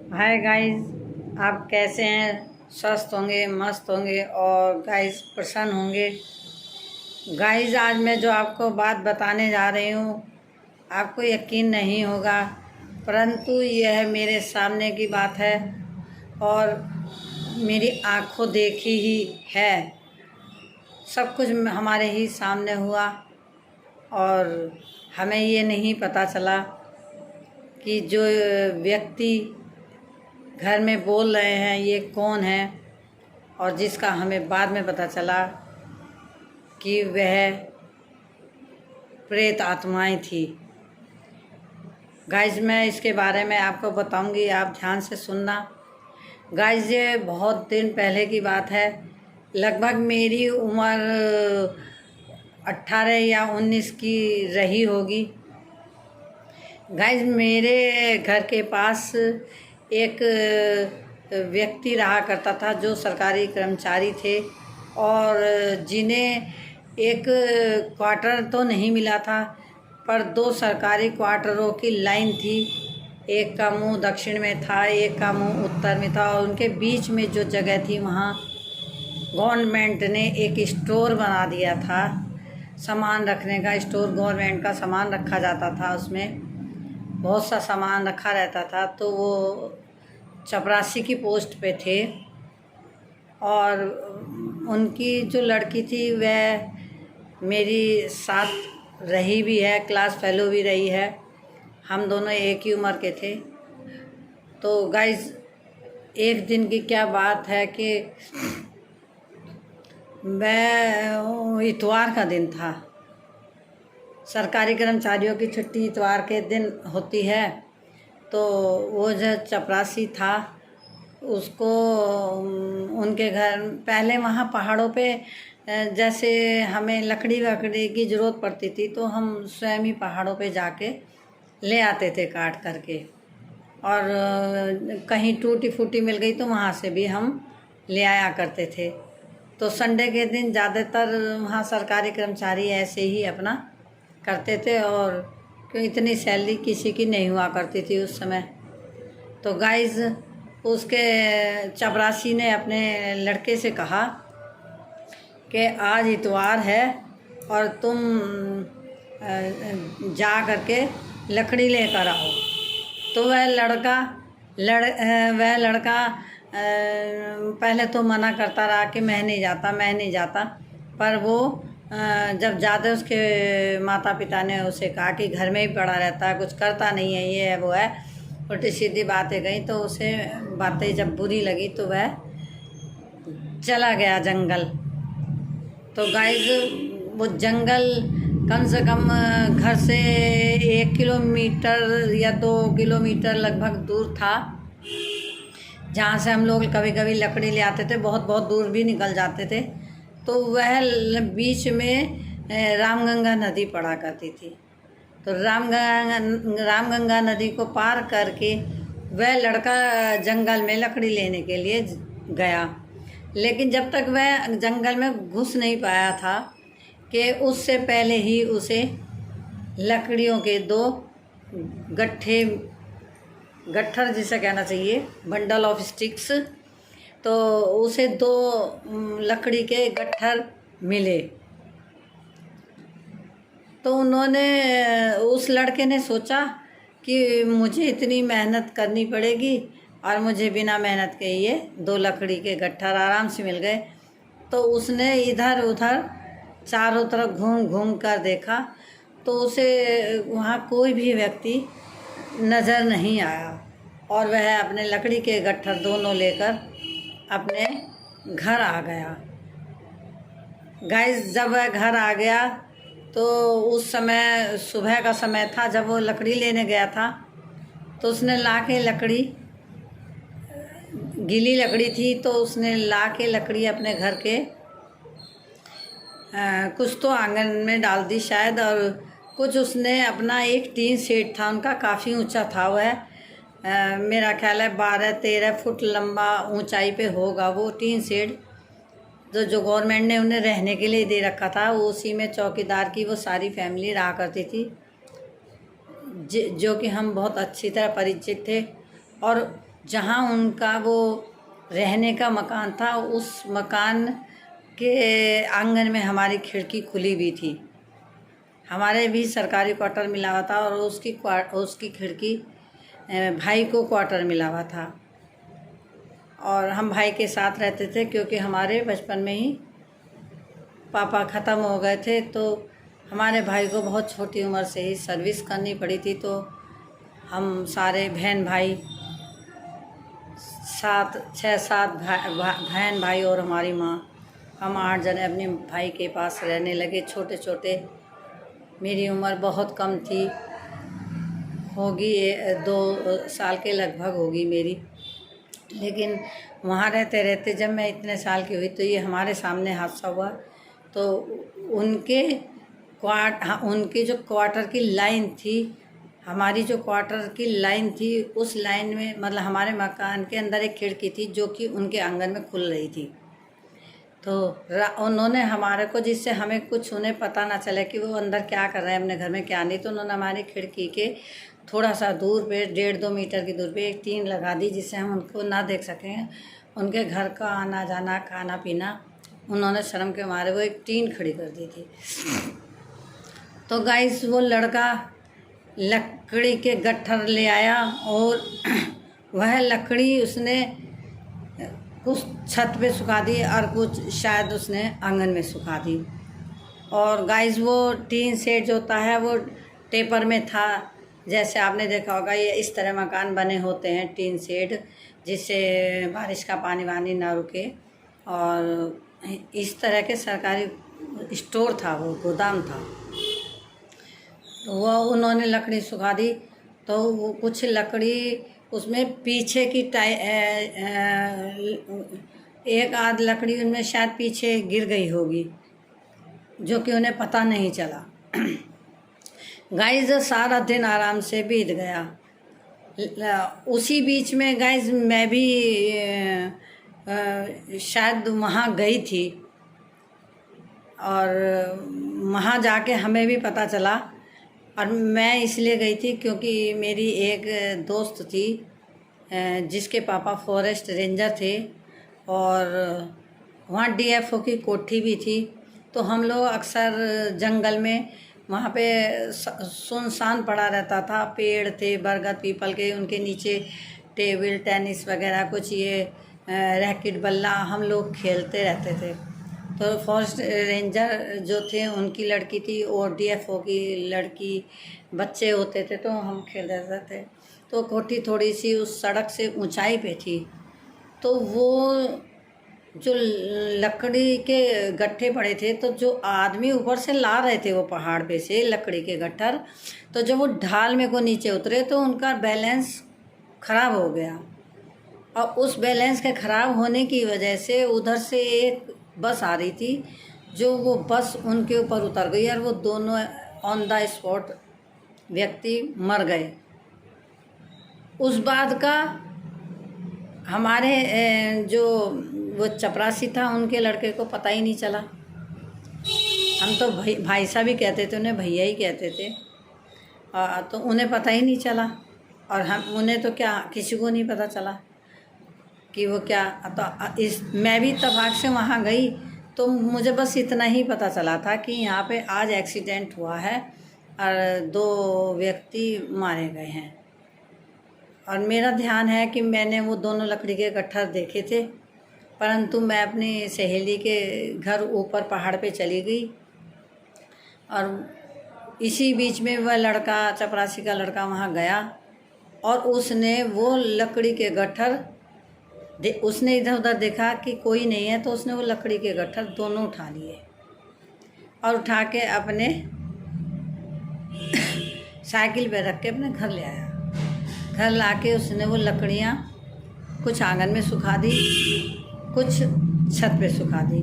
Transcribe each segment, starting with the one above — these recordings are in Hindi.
हाय गाइस, आप कैसे हैं? स्वस्थ होंगे, मस्त होंगे और गाइस प्रसन्न होंगे। गाइस, आज मैं जो आपको बात बताने जा रही हूँ आपको यकीन नहीं होगा, परंतु यह मेरे सामने की बात है और मेरी आँखों देखी ही है। सब कुछ हमारे ही सामने हुआ और हमें ये नहीं पता चला कि जो व्यक्ति घर में बोल रहे हैं ये कौन है, और जिसका हमें बाद में पता चला कि वह प्रेत आत्माएं थी। गाइज, मैं इसके बारे में आपको बताऊंगी, आप ध्यान से सुनना। गाइज, ये बहुत दिन पहले की बात है। लगभग मेरी उम्र 18 या 19 की रही होगी। गाइज, मेरे घर के पास एक व्यक्ति रहा करता था जो सरकारी कर्मचारी थे और जिन्हें एक क्वार्टर तो नहीं मिला था, पर 2 सरकारी क्वार्टरों की लाइन थी। एक का मुंह दक्षिण में था, एक का मुंह उत्तर में था, और उनके बीच में जो जगह थी वहाँ गवर्नमेंट ने एक स्टोर बना दिया था, सामान रखने का स्टोर। गवर्नमेंट का सामान रखा जाता था, उसमें बहुत सा सामान रखा रहता था। तो वो चपरासी की पोस्ट पे थे और उनकी जो लड़की थी वह मेरी साथ रही भी है, क्लास फेलो भी रही है। हम दोनों एक ही उम्र के थे। तो गाइज, एक दिन की क्या बात है कि वह इतवार का दिन था। सरकारी कर्मचारियों की छुट्टी इतवार के दिन होती है। तो वो जो चपरासी था उसको उनके घर पहले वहाँ पहाड़ों पे जैसे हमें लकड़ी वकड़ी की ज़रूरत पड़ती थी तो हम स्वयं ही पहाड़ों पे जाके ले आते थे काट करके, और कहीं टूटी फूटी मिल गई तो वहाँ से भी हम ले आया करते थे। तो संडे के दिन ज़्यादातर वहाँ सरकारी कर्मचारी ऐसे ही अपना करते थे, और क्यों इतनी सैलरी किसी की नहीं हुआ करती थी उस समय। तो गाइज, उसके चपरासी ने अपने लड़के से कहा कि आज इतवार है और तुम जा करके लकड़ी लेकर आओ। तो वह लड़का पहले तो मना करता रहा कि मैं नहीं जाता। पर वो जब ज़्यादा उसके माता पिता ने उसे कहा कि घर में ही पड़ा रहता है, कुछ करता नहीं है, ये है वो है, उल्टी सीधी बातें गई, तो उसे बातें जब बुरी लगी तो वह चला गया जंगल। तो गाइज, वो जंगल कम से कम घर से 1 किलोमीटर या 2 किलोमीटर लगभग दूर था, जहाँ से हम लोग कभी कभी लकड़ी ले आते थे। बहुत बहुत दूर भी निकल जाते थे। तो वह बीच में रामगंगा नदी पड़ा करती थी। तो रामगंगा नदी को पार करके वह लड़का जंगल में लकड़ी लेने के लिए गया। लेकिन जब तक वह जंगल में घुस नहीं पाया था कि उससे पहले ही उसे लकड़ियों के 2 गट्ठर जिसे कहना चाहिए, बंडल ऑफ स्टिक्स, तो उसे 2 लकड़ी के गट्ठर मिले। तो उस लड़के ने सोचा कि मुझे इतनी मेहनत करनी पड़ेगी और मुझे बिना मेहनत के ये 2 लकड़ी के गट्ठर आराम से मिल गए। तो उसने इधर उधर चारों तरफ घूम घूम कर देखा, तो उसे वहाँ कोई भी व्यक्ति नज़र नहीं आया और वह अपने लकड़ी के गट्ठर दोनों लेकर अपने घर आ गया। गाइस, जब वह घर आ गया तो उस समय सुबह का समय था जब वो लकड़ी लेने गया था। तो उसने ला के लकड़ी, गीली लकड़ी थी, तो उसने ला के लकड़ी अपने घर के कुछ तो आंगन में डाल दी शायद, और कुछ उसने अपना एक टीन सेट था उनका, काफ़ी ऊंचा था वह। मेरा ख्याल है 12-13 फुट लंबा ऊंचाई पे होगा वो टीन सेट, जो गवर्नमेंट ने उन्हें रहने के लिए दे रखा था। वो उसी में चौकीदार की वो सारी फैमिली रहा करती थी, जो कि हम बहुत अच्छी तरह परिचित थे। और जहाँ उनका वो रहने का मकान था, उस मकान के आंगन में हमारी खिड़की खुली हुई थी। हमारे भी सरकारी क्वार्टर मिला हुआ था और उसकी खिड़की भाई को क्वार्टर मिला हुआ था और हम भाई के साथ रहते थे, क्योंकि हमारे बचपन में ही पापा ख़त्म हो गए थे। तो हमारे भाई को बहुत छोटी उम्र से ही सर्विस करनी पड़ी थी। तो हम सारे बहन भाई 6-7 बहन भाई और हमारी माँ, हम 8 जने अपने भाई के पास रहने लगे, छोटे छोटे। मेरी उम्र बहुत कम थी, होगी 2 साल के लगभग होगी मेरी। लेकिन वहाँ रहते रहते जब मैं इतने साल की हुई तो ये हमारे सामने हादसा हुआ। तो उनके जो क्वार्टर की लाइन थी, हमारी जो क्वार्टर की लाइन थी, उस लाइन में मतलब हमारे मकान के अंदर एक खिड़की थी जो कि उनके आंगन में खुल रही थी। तो उन्होंने हमारे को, जिससे हमें कुछ उन्हें पता ना चले कि वो अंदर क्या कर रहे हैं, अपने घर में क्या नहीं, तो उन्होंने हमारी खिड़की के थोड़ा सा दूर पे 1.5-2 मीटर की दूर पे एक टीन लगा दी, जिससे हम उनको ना देख सकें, उनके घर का आना जाना, खाना पीना। उन्होंने शर्म के मारे वो एक टीन खड़ी कर दी थी। तो गाइस वो लड़का लकड़ी के गट्ठर ले आया और वह लकड़ी उसने कुछ छत पे सुखा दी और कुछ शायद उसने आंगन में सुखा दी। और गाइस वो टीन सेट जो होता है वो टेपर में था। जैसे आपने देखा होगा ये इस तरह मकान बने होते हैं टीन सेट, जिससे बारिश का पानी वानी ना रुके। और इस तरह के सरकारी स्टोर था, वो गोदाम था। तो वो उन्होंने लकड़ी सुखा दी। तो वो कुछ लकड़ी उसमें पीछे की एक आध लकड़ी उनमें शायद पीछे गिर गई होगी, जो कि उन्हें पता नहीं चला। गाइस सारा दिन आराम से बीत गया। उसी बीच में गाइस मैं भी शायद वहाँ गई थी और वहाँ जाके हमें भी पता चला। और मैं इसलिए गई थी क्योंकि मेरी एक दोस्त थी जिसके पापा फॉरेस्ट रेंजर थे और वहाँ डीएफओ की कोठी भी थी। तो हम लोग अक्सर जंगल में, वहाँ पे सुनसान पड़ा रहता था, पेड़ थे बरगद पीपल के, उनके नीचे टेबल टेनिस वगैरह कुछ ये रैकेट बल्ला हम लोग खेलते रहते थे। तो फॉरेस्ट रेंजर जो थे उनकी लड़की थी और डीएफओ की लड़की, बच्चे होते थे, तो हम खेल रहे थे। तो कोठी थोड़ी सी उस सड़क से ऊंचाई पे थी। तो वो जो लकड़ी के गट्ठे पड़े थे, तो जो आदमी ऊपर से ला रहे थे वो पहाड़ पे से लकड़ी के गट्ठर, तो जब वो ढाल में को नीचे उतरे तो उनका बैलेंस ख़राब हो गया। और उस बैलेंस के ख़राब होने की वजह से उधर से एक बस आ रही थी, जो वो बस उनके ऊपर उतर गई और वो दोनों ऑन द स्पॉट व्यक्ति मर गए। उस बात का हमारे जो वो चपरासी था उनके लड़के को पता ही नहीं चला। हम तो भाई साहब ही कहते थे, उन्हें भैया ही कहते थे। तो उन्हें पता ही नहीं चला और उन्हें तो क्या, किसी को नहीं पता चला कि वो क्या। तो मैं भी इत्तेफाक से वहाँ गई तो मुझे बस इतना ही पता चला था कि यहाँ पे आज एक्सीडेंट हुआ है और 2 व्यक्ति मारे गए हैं। और मेरा ध्यान है कि मैंने वो दोनों लकड़ी के गट्ठर देखे थे, परंतु मैं अपनी सहेली के घर ऊपर पहाड़ पे चली गई और इसी बीच में वह लड़का, चपरासी का लड़का, वहाँ गया और उसने वो लकड़ी के गट्ठर उसने इधर उधर देखा कि कोई नहीं है, तो उसने वो लकड़ी के गट्ठर दोनों उठा लिए और उठा के अपने साइकिल पे रख के अपने घर ले आया। घर लाके उसने वो लकड़ियाँ कुछ आंगन में सुखा दी, कुछ छत पे सुखा दी।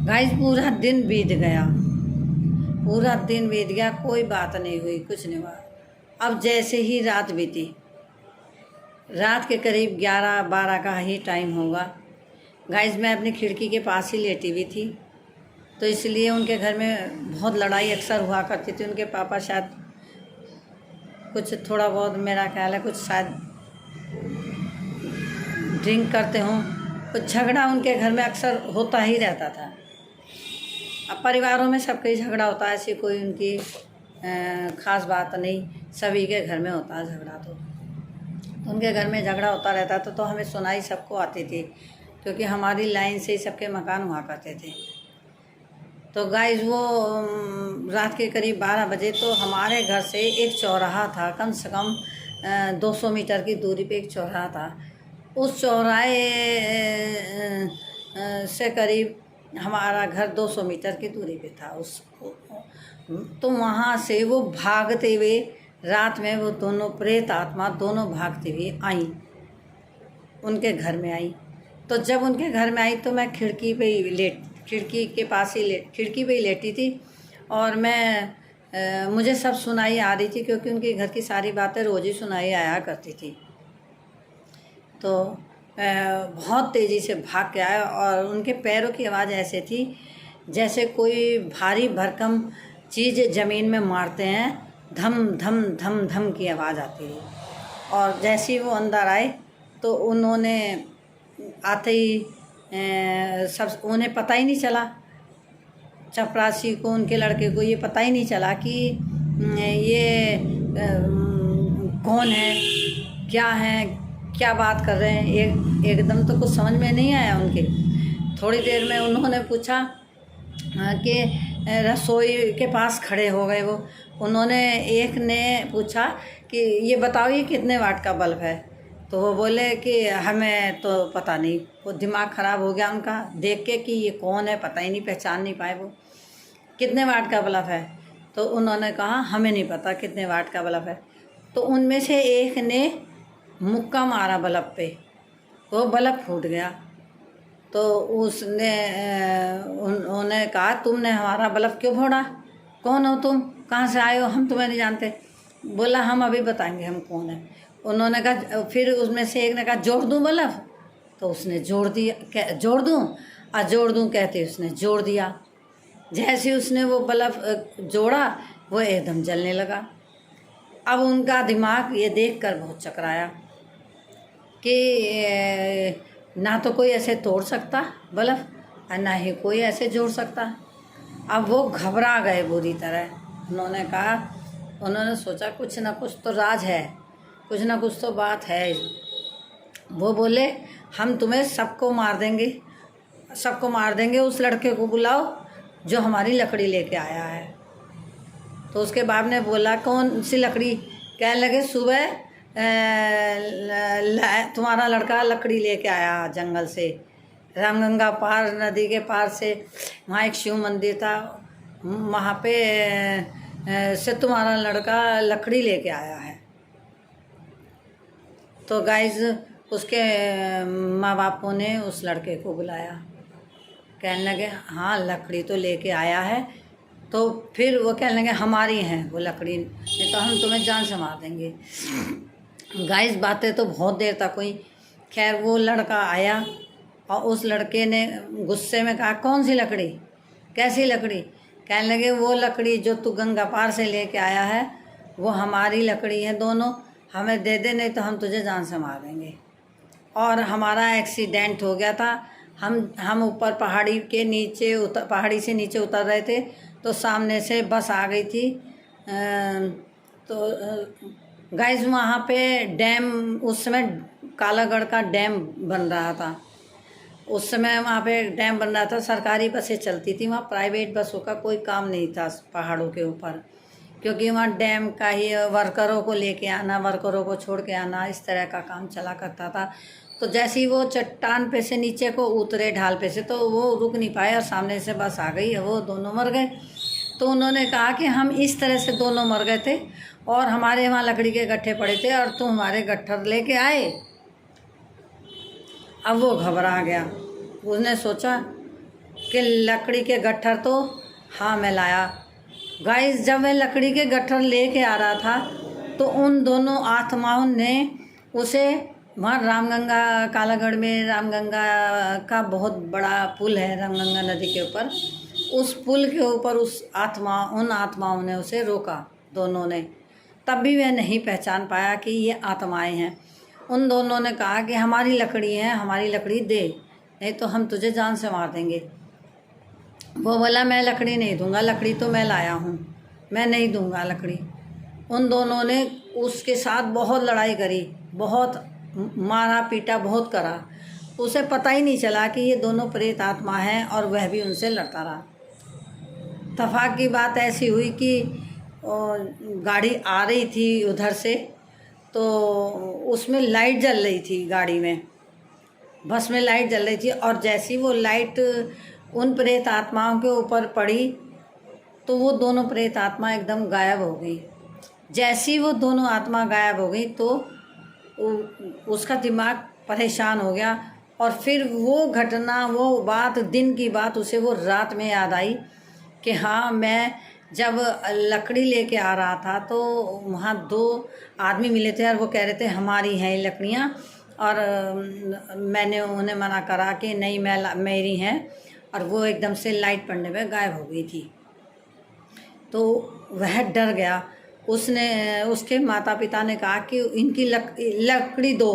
गाइस पूरा दिन बीत गया, पूरा दिन बीत गया, कोई बात नहीं हुई, कुछ नहीं हुआ। अब जैसे ही रात बीती, रात के करीब 11-12 का ही टाइम होगा। गाइस मैं अपनी खिड़की के पास ही लेटी हुई थी, तो इसलिए उनके घर में बहुत लड़ाई अक्सर हुआ करती थी। उनके पापा शायद कुछ थोड़ा बहुत, मेरा ख्याल है कुछ शायद ड्रिंक करते हों, तो झगड़ा उनके घर में अक्सर होता ही रहता था। अब परिवारों में सबका ही झगड़ा होता है, ऐसी कोई उनकी ख़ास बात नहीं, सभी के घर में होता है झगड़ा। तो उनके घर में झगड़ा होता रहता था, तो हमें सुनाई सबको आती थी, क्योंकि हमारी लाइन से ही सबके मकान हुआ करते थे। तो गाइस वो रात के करीब 12 बजे, तो हमारे घर से एक चौराहा था, कम से कम 200 मीटर की दूरी पे एक चौराहा था। उस चौराहे से करीब हमारा घर 200 मीटर की दूरी पे था। तो वहाँ से वो भागते हुए रात में, वो दोनों प्रेत आत्मा दोनों भागते हुए आई, उनके घर में आई। तो जब उनके घर में आई तो मैं खिड़की पे ही लेटी थी, और मुझे सब सुनाई आ रही थी, क्योंकि उनके घर की सारी बातें रोज़ ही सुनाई आया करती थी। तो बहुत तेज़ी से भाग के आया, और उनके पैरों की आवाज़ ऐसे थी जैसे कोई भारी भरकम चीज़ ज़मीन में मारते हैं, धम धम धम धम की आवाज़ आती है। और जैसे ही वो अंदर आए तो उन्होंने आते ही उन्हें पता ही नहीं चला, चपरासी को, उनके लड़के को ये पता ही नहीं चला कि ये कौन है, क्या है, क्या बात कर रहे हैं। एकदम तो कुछ समझ में नहीं आया उनके। थोड़ी देर में उन्होंने पूछा कि रसोई के पास खड़े हो गए वो। एक ने पूछा कि ये बताओ ये कितने वाट का बल्ब है। तो वो बोले कि हमें तो पता नहीं। वो दिमाग ख़राब हो गया उनका देख के कि ये कौन है, पता ही नहीं, पहचान नहीं पाए वो। कितने वाट का बल्ब है? तो उन्होंने कहा हमें नहीं पता कितने वाट का बल्ब है। तो उनमें से एक ने मुक्का मारा बल्ब पे, वो बल्ब फूट गया। तो उसने उन्होंने कहा तुमने हमारा बल्ब क्यों फोड़ा? कौन हो तुम, कहाँ से आए हो, हम तुम्हें नहीं जानते। बोला हम अभी बताएंगे हम कौन है। उन्होंने कहा, फिर उसमें से एक ने कहा जोड़ दूँ बल्ब? तो उसने जोड़ दिया। जोड़ दूँ? जोड़ दूँ कहते उसने जोड़ दिया। जैसे उसने वो बल्ब जोड़ा वो एकदम जलने लगा। अब उनका दिमाग ये देखकर बहुत चकराया कि ना तो कोई ऐसे तोड़ सकता बल्ब और ना ही कोई ऐसे जोड़ सकता। अब वो घबरा गए बुरी तरह। उन्होंने सोचा कुछ ना कुछ तो राज है, कुछ ना कुछ तो बात है। वो बोले हम तुम्हें सबको मार देंगे, उस लड़के को बुलाओ जो हमारी लकड़ी लेके आया है। तो उसके बाप ने बोला कौन सी लकड़ी? कहने लगे सुबह तुम्हारा लड़का लकड़ी लेके आया जंगल से, रामगंगा पार, नदी के पार से। वहाँ एक शिव मंदिर था, वहाँ पे से तुम्हारा लड़का लकड़ी लेके आया है। तो गाइज उसके माँ बापों ने उस लड़के को बुलाया। कहने लगे हाँ लकड़ी तो लेके आया है। तो फिर वो कहने लगे हमारी हैं वो लकड़ी, नहीं तो हम तुम्हें जान से मार देंगे। गाइस बातें तो बहुत देर तक हुई। खैर वो लड़का आया और उस लड़के ने गुस्से में कहा कौन सी लकड़ी, कैसी लकड़ी? कहने लगे वो लकड़ी जो तू गंगा पार से लेके आया है वो हमारी लकड़ी है दोनों, हमें दे दे नहीं तो हम तुझे जान से मार देंगे। और हमारा एक्सीडेंट हो गया था, हम ऊपर पहाड़ी से नीचे उतर रहे थे तो सामने से बस आ गई थी। तो गाइस वहाँ पे डैम, उस समय कालागढ़ का डैम बन रहा था। उस समय वहाँ पे डैम बन रहा था, सरकारी बसें चलती थी वहाँ, प्राइवेट बसों का कोई काम नहीं था पहाड़ों के ऊपर, क्योंकि वहाँ डैम का ही वर्करों को लेके आना, वर्करों को छोड़ के आना, इस तरह का काम चला करता था। तो जैसे ही वो चट्टान पे से नीचे को उतरे ढाल पे से, तो वो रुक नहीं पाए और सामने से बस आ गई, वो दोनों मर गए। तो उन्होंने कहा कि हम इस तरह से दोनों मर गए थे और हमारे वहाँ लकड़ी के गट्ठे पड़े थे और तुम हमारे गट्ठर लेके आए। अब वो घबरा गया, उसने सोचा कि लकड़ी के गट्ठर तो हाँ मैं लाया। गाइस जब वह लकड़ी के गट्ठर लेके आ रहा था तो उन दोनों आत्माओं ने उसे वहाँ रामगंगा, कालागढ़ में रामगंगा का बहुत बड़ा पुल है, रामगंगा नदी के ऊपर, उस पुल के ऊपर उन आत्माओं ने उसे रोका दोनों ने। तब भी वह नहीं पहचान पाया कि ये आत्माएं हैं। उन दोनों ने कहा कि हमारी लकड़ी है, हमारी लकड़ी दे, नहीं तो हम तुझे जान से मार देंगे। वो बोला मैं लकड़ी नहीं दूंगा, लकड़ी तो मैं लाया हूँ, मैं नहीं दूंगा लकड़ी। उन दोनों ने उसके साथ बहुत लड़ाई करी, बहुत मारा पीटा, बहुत करा। उसे पता ही नहीं चला कि ये दोनों प्रेत आत्मा हैं और वह भी उनसे लड़ता रहा। तफाक की बात ऐसी हुई कि गाड़ी आ रही थी उधर से, तो उसमें लाइट जल रही थी, गाड़ी में, बस में लाइट जल रही थी। और जैसी वो लाइट उन प्रेत आत्माओं के ऊपर पड़ी तो वो दोनों प्रेत आत्मा एकदम गायब हो गई। जैसी वो दोनों आत्मा गायब हो गई तो उसका दिमाग परेशान हो गया। और फिर वो घटना, वो बात, दिन की बात उसे वो रात में याद आई कि हाँ, मैं जब लकड़ी लेके आ रहा था तो वहाँ 2 आदमी मिले थे और वो कह रहे थे हमारी हैं ये लकड़ियाँ, और मैंने उन्हें मना करा कि नहीं मेरी हैं, और वो एकदम से लाइट पड़ने पे गायब हो गई थी। तो वह डर गया। उसके माता पिता ने कहा कि इनकी लकड़ी दो।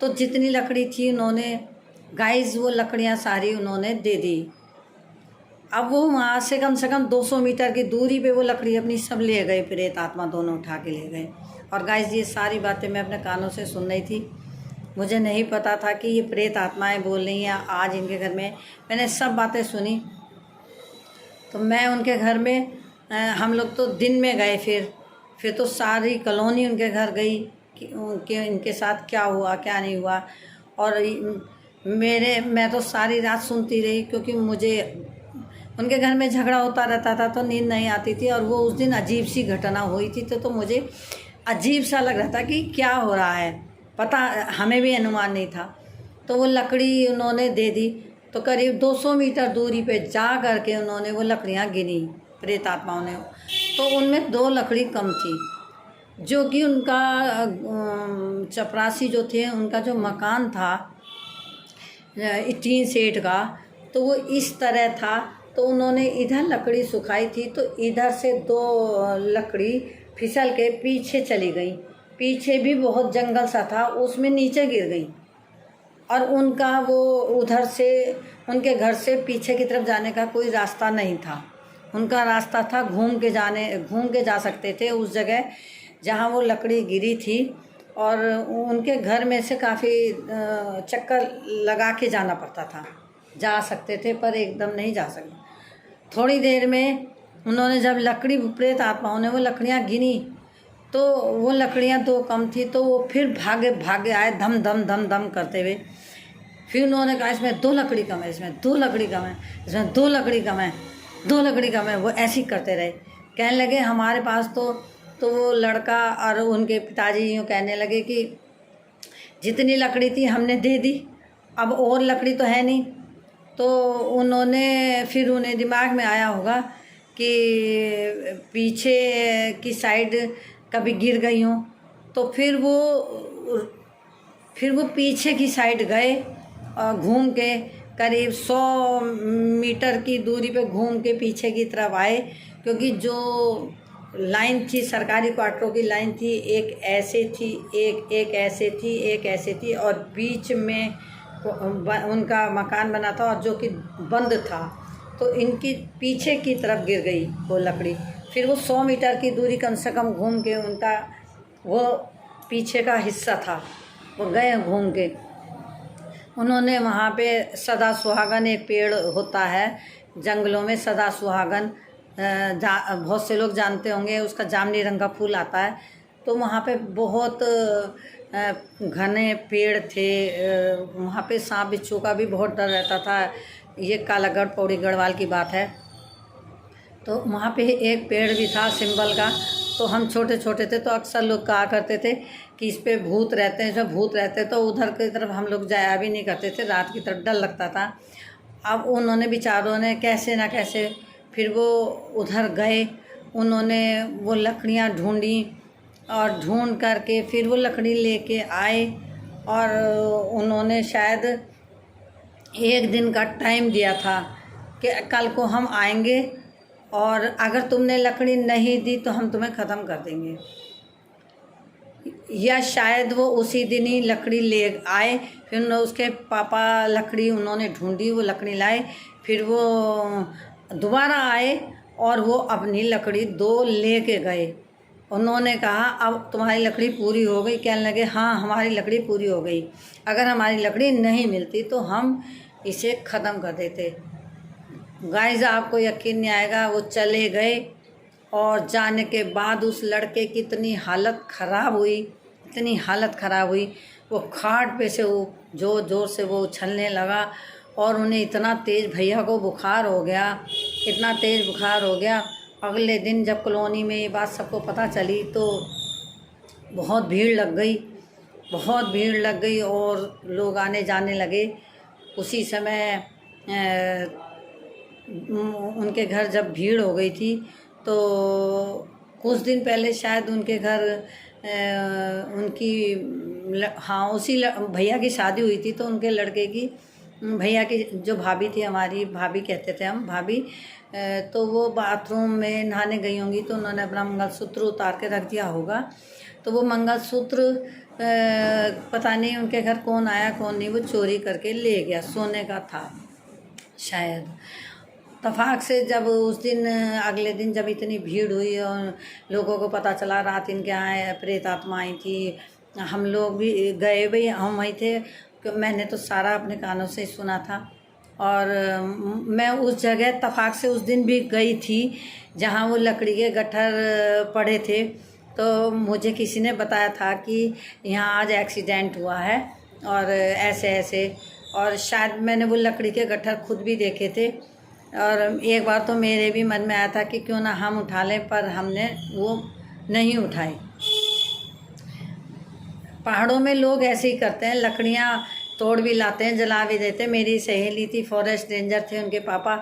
तो जितनी लकड़ी थी उन्होंने, गाइस, वो लकड़ियाँ सारी उन्होंने दे दी। अब वो वहाँ से कम 200 मीटर की दूरी पे वो लकड़ी अपनी सब ले गए, प्रेत आत्मा दोनों उठा के ले गए। और गाइस, ये सारी बातें मैं अपने कानों से सुन रही थी। मुझे नहीं पता था कि ये प्रेत आत्माएं बोल रही हैं आज इनके घर में। मैंने सब बातें सुनी। तो मैं उनके घर में, हम लोग तो दिन में गए, फिर तो सारी कॉलोनी उनके घर गई कि इनके साथ क्या हुआ क्या नहीं हुआ। और मैं तो सारी रात सुनती रही, क्योंकि मुझे उनके घर में झगड़ा होता रहता था तो नींद नहीं आती थी। और वो उस दिन अजीब सी घटना हुई थी तो मुझे अजीब सा लग रहा था कि क्या हो रहा है, पता हमें भी अनुमान नहीं था। तो वो लकड़ी उन्होंने दे दी। तो करीब 200 मीटर दूरी पे जा कर के उन्होंने वो लकड़ियाँ गिनी, प्रेत आत्माओं ने। तो उनमें 2 लकड़ी कम थी, जो कि उनका चपरासी जो थे, उनका जो मकान था टीन सेट का, तो वो इस तरह था। तो उन्होंने इधर लकड़ी सुखाई थी तो इधर से 2 लकड़ी फिसल के पीछे चली गई। पीछे भी बहुत जंगल सा था, उसमें नीचे गिर गई। और उनका वो उधर से, उनके घर से पीछे की तरफ जाने का कोई रास्ता नहीं था। उनका रास्ता था घूम के जा सकते थे उस जगह जहाँ वो लकड़ी गिरी थी। और उनके घर में से काफ़ी चक्कर लगा के जाना पड़ता था। जा सकते थे पर एकदम नहीं जा सकते। थोड़ी देर में उन्होंने जब प्रेत आत्माओं ने वो लकड़ियाँ गिनी तो वो लकड़ियाँ 2 कम थी। तो वो फिर भागे आए धम धम धम धम करते हुए। फिर उन्होंने कहा इसमें 2 लकड़ी कम है, इसमें 2 लकड़ी कम है, इसमें 2 लकड़ी कम है, 2 लकड़ी कम है। वो ऐसे ही करते रहे। कहने लगे हमारे पास तो वो लड़का और उनके पिताजी यूँ कहने लगे कि जितनी लकड़ी थी हमने दे दी, अब और लकड़ी तो है नहीं। तो फिर उन्हें दिमाग में आया होगा कि पीछे की साइड कभी गिर गई हूँ। तो फिर वो पीछे की साइड गए और घूम के करीब 100 मीटर की दूरी पे घूम के पीछे की तरफ आए। क्योंकि जो लाइन थी, सरकारी क्वार्टरों की लाइन थी, एक ऐसे थी, एक ऐसे थी, एक ऐसे थी, और बीच में उनका मकान बना था और जो कि बंद था। तो इनकी पीछे की तरफ गिर गई वो लकड़ी। फिर वो 100 मीटर की दूरी कम से कम घूम के, उनका वो पीछे का हिस्सा था, वो गए घूम के। उन्होंने वहाँ पे सदा सुहागन एक पेड़ होता है जंगलों में, सदा सुहागन, बहुत से लोग जानते होंगे, उसका जामुनी रंग का फूल आता है। तो वहाँ पे बहुत घने पेड़ थे। वहाँ पे सांप बिच्छू का भी बहुत डर रहता था। ये कालागढ़ पौड़ी गढ़वाल की बात है। तो वहाँ पे एक पेड़ भी था सिंबल का। तो हम छोटे छोटे थे तो अक्सर लोग कहा करते थे कि इस पे भूत रहते हैं, जब भूत रहते तो उधर की तरफ हम लोग जाया भी नहीं करते थे, रात की तरफ डर लगता था। अब उन्होंने बेचारों ने कैसे ना कैसे फिर वो उधर गए। उन्होंने वो लकड़ियाँ ढूंढी और ढूंढ करके फिर वो लकड़ी लेके आए। और उन्होंने शायद 1 दिन का टाइम दिया था कि कल को हम आएंगे और अगर तुमने लकड़ी नहीं दी तो हम तुम्हें ख़त्म कर देंगे। या शायद वो उसी दिन ही लकड़ी ले आए, फिर उसके पापा लकड़ी उन्होंने ढूंढी, वो लकड़ी लाए, फिर वो दोबारा आए और वो अपनी लकड़ी 2 लेके गए। उन्होंने कहा अब तुम्हारी लकड़ी पूरी हो गई? कहने लगे हाँ हमारी लकड़ी पूरी हो गई, अगर हमारी लकड़ी नहीं मिलती तो हम इसे ख़त्म कर देते। गाइस आपको यकीन नहीं आएगा, वो चले गए और जाने के बाद उस लड़के की इतनी हालत ख़राब हुई, इतनी हालत ख़राब हुई, वो खाट पे से वो ज़ोर ज़ोर से वो उछलने लगा और उन्हें इतना तेज़, भैया को बुखार हो गया, इतना तेज़ बुखार हो गया। अगले दिन जब कॉलोनी में ये बात सबको पता चली तो बहुत भीड़ लग गई, बहुत भीड़ लग गई और लोग आने जाने लगे। उसी समय उनके घर जब भीड़ हो गई थी तो कुछ दिन पहले शायद उनके घर उनकी हाँ उसी भैया की शादी हुई थी, तो उनके लड़के की, भैया की जो भाभी थी, हमारी भाभी कहते थे हम, भाभी, तो वो बाथरूम में नहाने गई होंगी तो उन्होंने अपना मंगलसूत्र उतार के रख दिया होगा। तो वो मंगलसूत्र पता नहीं उनके घर कौन आया कौन नहीं, वो चोरी करके ले गया, सोने का था शायद। तफाक से जब उस दिन अगले दिन जब इतनी भीड़ हुई और लोगों को पता चला रात इनके यहाँ प्रेत आत्मा आई थी, हम लोग भी गए, भाई हम वहीं थे, मैंने तो सारा अपने कानों से सुना था। और मैं उस जगह तफाक से उस दिन भी गई थी जहाँ वो लकड़ी के गट्ठर पड़े थे, तो मुझे किसी ने बताया था कि यहाँ आज एक्सीडेंट हुआ है और ऐसे ऐसे, और शायद मैंने वो लकड़ी के गट्ठर खुद भी देखे थे। और एक बार तो मेरे भी मन में आया था कि क्यों ना हम उठा लें, पर हमने वो नहीं उठाई। पहाड़ों में लोग ऐसे ही करते हैं, लकड़ियाँ तोड़ भी लाते हैं, जला भी देते हैं। मेरी सहेली थी, फॉरेस्ट रेंजर थे उनके पापा,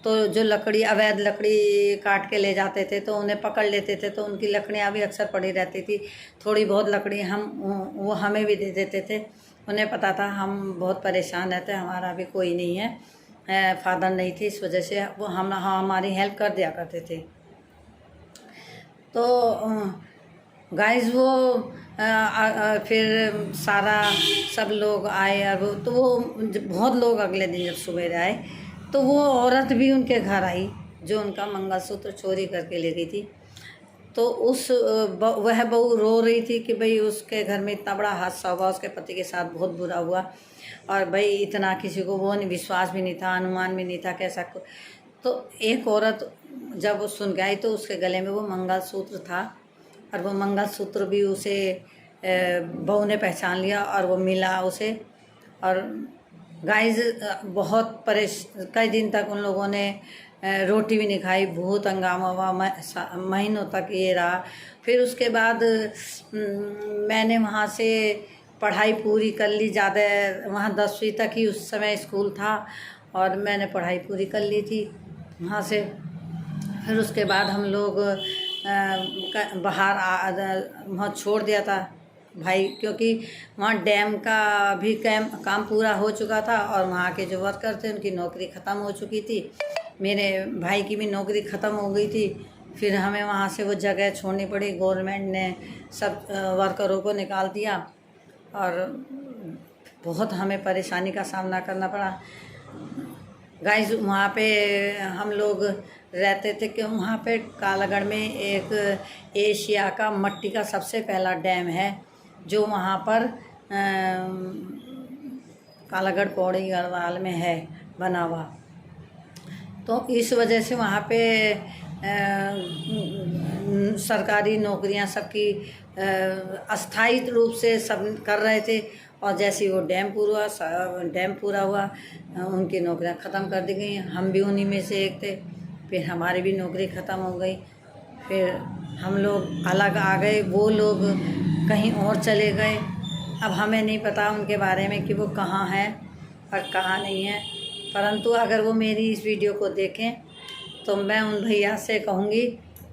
तो जो लकड़ी, अवैध लकड़ी काट के ले जाते थे तो उन्हें पकड़ लेते थे, तो उनकी लकड़ियाँ भी अक्सर पड़ी रहती थी। थोड़ी बहुत लकड़ी वो हमें भी दे देते थे, उन्हें पता था हम बहुत परेशान रहते, हमारा भी कोई नहीं है, फादर नहीं थे, इस वजह से वो हमारी हेल्प कर दिया करते थे। तो गाइस वो फिर सारा सब लोग आए और तो वो बहुत लोग अगले दिन जब सुबह आए तो वो औरत भी उनके घर आई जो उनका मंगलसूत्र चोरी करके ले गई थी। तो वह बहू रो रही थी कि भाई उसके घर में इतना बड़ा हादसा हुआ, उसके पति के साथ बहुत बुरा हुआ और भाई इतना किसी को वो नहीं, विश्वास भी नहीं था, अनुमान भी नहीं था कैसा कुछ। तो एक औरत जब वो सुन के आई तो उसके गले में वो मंगलसूत्र था और वो मंगलसूत्र भी उसे बहू ने पहचान लिया और वो मिला उसे। और गाइस बहुत कई दिन तक उन लोगों ने रोटी भी नहीं खाई, बहुत हंगामा हुआ, महीनों तक ये रहा। फिर उसके बाद मैंने वहाँ से पढ़ाई पूरी कर ली, ज़्यादा वहाँ 10वीं तक ही उस समय स्कूल था और मैंने पढ़ाई पूरी कर ली थी वहाँ से। फिर उसके बाद हम लोग बाहर वहाँ छोड़ दिया था भाई, क्योंकि वहाँ डैम का भी काम पूरा हो चुका था और वहाँ के जो वर्कर थे उनकी नौकरी ख़त्म हो चुकी थी, मेरे भाई की भी नौकरी ख़त्म हो गई थी। फिर हमें वहाँ से वो जगह छोड़नी पड़ी, गवर्नमेंट ने सब वर्करों को निकाल दिया और बहुत हमें परेशानी का सामना करना पड़ा। गाइस वहाँ पे हम लोग रहते थे कि वहाँ पे कालागढ़ में एक एशिया का मट्टी का सबसे पहला डैम है जो वहाँ पर कालागढ़ पौड़ी गढ़वाल में है बना हुआ। तो इस वजह से वहाँ पे सरकारी नौकरियाँ सबकी अस्थायी रूप से सब कर रहे थे और जैसे वो डैम पूरा हुआ उनकी नौकरियाँ ख़त्म कर दी गई। हम भी उन्हीं में से एक थे, फिर हमारी भी नौकरी ख़त्म हो गई। फिर हम लोग अलग आ गए, वो लोग कहीं और चले गए। अब हमें नहीं पता उनके बारे में कि वो कहाँ हैं और कहाँ नहीं है, परंतु अगर वो मेरी इस वीडियो को देखें तो मैं उन भैया से कहूँगी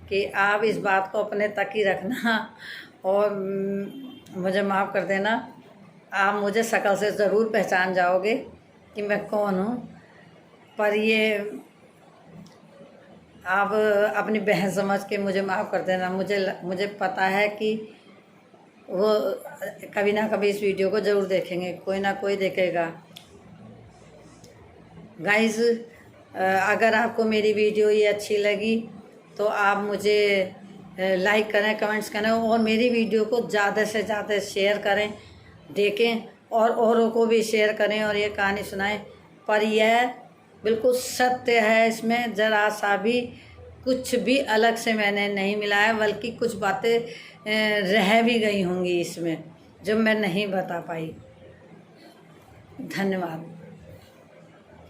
कि आप इस बात को अपने तक ही रखना और मुझे माफ़ कर देना। आप मुझे शक्ल से ज़रूर पहचान जाओगे कि मैं कौन हूँ, पर ये आप अपनी बहन समझ के मुझे माफ़ कर देना। मुझे पता है कि वो कभी ना कभी इस वीडियो को ज़रूर देखेंगे, कोई ना कोई देखेगा। गाइस, अगर आपको मेरी वीडियो ये अच्छी लगी तो आप मुझे लाइक करें, कमेंट्स करें और मेरी वीडियो को ज़्यादा से ज़्यादा शेयर करें, देखें और औरों को भी शेयर करें और ये कहानी सुनाएं। पर यह बिल्कुल सत्य है, इसमें ज़रा सा भी कुछ भी अलग से मैंने नहीं मिलाया, बल्कि कुछ बातें रह भी गई होंगी इसमें जो मैं नहीं बता पाई। धन्यवाद।